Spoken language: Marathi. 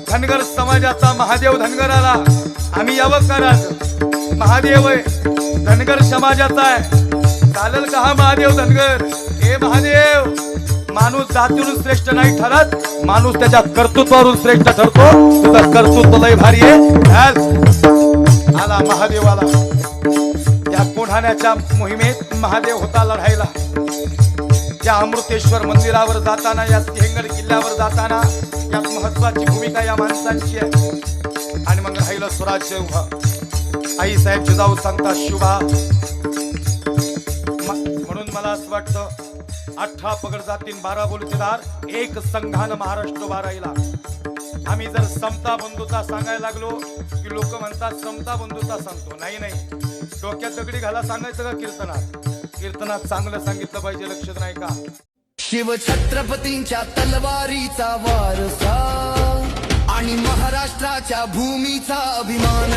धनगर समाजाचा महादेव धनगर आला, आम्ही यावं कराच महादेव आहे, धनगर समाजाचा आहे, चालेल का हा महादेव धनगर? हे महादेव, माणूस जातीवरून श्रेष्ठ नाही ठरत, माणूस त्याच्या कर्तृत्वावरून श्रेष्ठ ठरतो. तुझं कर्तृत्व लय भारी आहे. आला महादेव आला. या कोढाण्याच्या मोहिमेत महादेव होता लढायला. या अमृतेश्वर मंदिरावर जाताना, या सिंहगड किल्ल्यावर जाताना यात महत्वाची भूमिका या माणसांची आहे. आणि मग राहिलं स्वराज्य उभं. आई साहेब जिजाऊ सांगता शुभा. म्हणून मला असं वाटतं 18 पगड जातीन 12 बोलतेदार, एक संघान महाराष्ट्र उभा राहिला. आम्ही जर समता बंधुता सांगायला लागलो की लोक म्हणतात समता बंधुता सांगतो. नाही नाही, डोक्यात दगडी घाला सांगायचं का कीर्तनात? कीर्तनात चांगलं सांगितलं पाहिजे, लक्षात नाही का? शिव छत्रपतींच्या तलवारीचा वारसा आणि महाराष्ट्राच्या भूमीचा अभिमान.